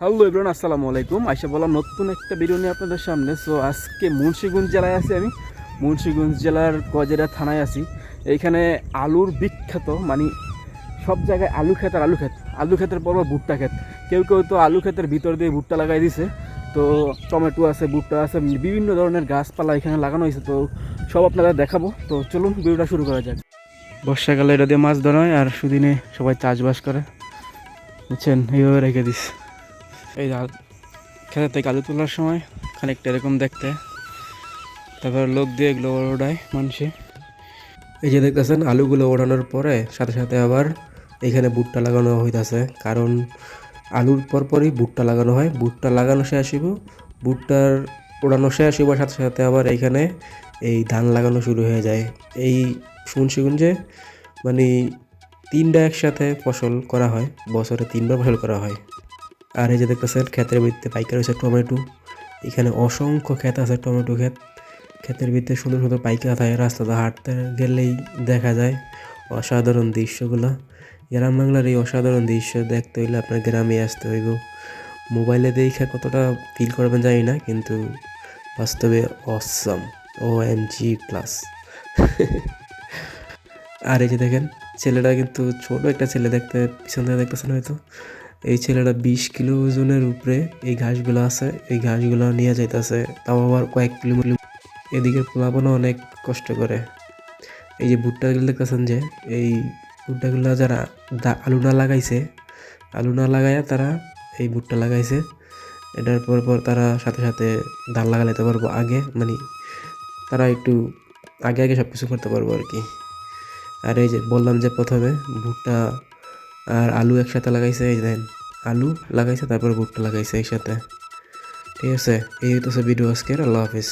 Hello everyone, আসসালামু আলাইকুম। আইসা বললাম নতুন একটা ভিডিও নিয়ে আপনাদের সামনে। সো আজকে মুন্সিগঞ্জ জেলায় আছি আমি। মুন্সিগঞ্জ জেলার গজেরা থানায় আছি। এইখানে আলুর বিখ্যাত, মানে সব জায়গায় আলু ক্ষেত আর আলু ক্ষেত, আলু ক্ষেতের পর ভুট্টা ক্ষেত। কেউ কেউ তো আলু ক্ষেতের ভিতর দিয়ে ভুট্টা লাগাই দিছে। তো টমেটো আছে, ভুট্টা আছে, বিভিন্ন ধরনের গাছপালা এখানে লাগানো হয়েছে। তো সব আপনারা দেখাবো। তো চলুন ভিডিওটা শুরু করা যাক। বর্ষাকালে এটা দিয়ে মাছ ধরা হয় আর সুদিনে সবাই চাষবাস করে, বুঝছেন, এইভাবে রেখে দিস। এই খেতে থেকে আলু তোলার সময় খানিকটা এরকম দেখতে, তারপর লোক দিয়ে এগুলো ওড়ায় মানুষে। এই যে দেখতেছেন আলুগুলো ওড়ানোর পরে সাথে সাথে আবার এখানে ভুট্টা লাগানো হইতাছে, কারণ আলুর পরপরই ভুট্টা লাগানো হয়। ভুট্টা লাগানো শেষ হইব, ভুট্টার ওড়ানো শেষ হইবার সাথে সাথে আবার এইখানে এই ধান লাগানো শুরু হয়ে যায়। এই মুন্সিগঞ্জে মানে তিনটা একসাথে ফসল করা হয়, বছরে তিনবার ফসল করা হয়। আর এই যে দেখতেছেন ক্ষেতের ভিতরে পাইকার হয়েছে টমেটো। এখানে অসংখ্য ক্ষেত আছে, টমেটো ক্ষেত। ক্ষেতের ভিতরে সুন্দর সুন্দর পাইকার থাকে, রাস্তাতে হাঁটতে গেলেই দেখা যায় অসাধারণ দৃশ্যগুলো। গ্রাম বাংলার এই অসাধারণ দৃশ্য দেখতে হইলে আপনার গ্রামে আসতে হইব। মোবাইলে দেখে কতটা ফিল করবেন জানি না, কিন্তু বাস্তবে অসম, OMG প্লাস। আর এই যে দেখেন ছেলেটা কিন্তু ছোট একটা ছেলে, দেখতে পিছন থেকে দেখতেছেন হয়তো। এই ছেলেটা 20 কিলো ওজনের উপরে এই ঘাসগুলো আছে, এই ঘাসগুলো নিয়ে যাইতেছে, তাও আবার কয়েক কিলোমিটার। এদিকে প্লাবনও অনেক কষ্ট করে। এই যে ভুট্টাগুলো দেখতেছেন, যে এই ভুট্টাগুলো যারা আলু না লাগাইছে, আলু না লাগাইয়া তারা এই ভুট্টা লাগাইছে। এটার পর পর তারা সাথে সাথে ধান লাগাইতে পারবো আগে, মানে তারা একটু আগে আগে সব কিছু করতে পারবো আর কি। আর এই যে বললাম যে প্রথমে ভুট্টা আর আলু একসাথে লাগাইছে, এই দেন আলু লাগাইছে তারপর ভুট্টা লাগাইছে একসাথে। ঠিক আছে, এই হইতেছে ভিডিও আজকের। আল্লাহ হাফিজ।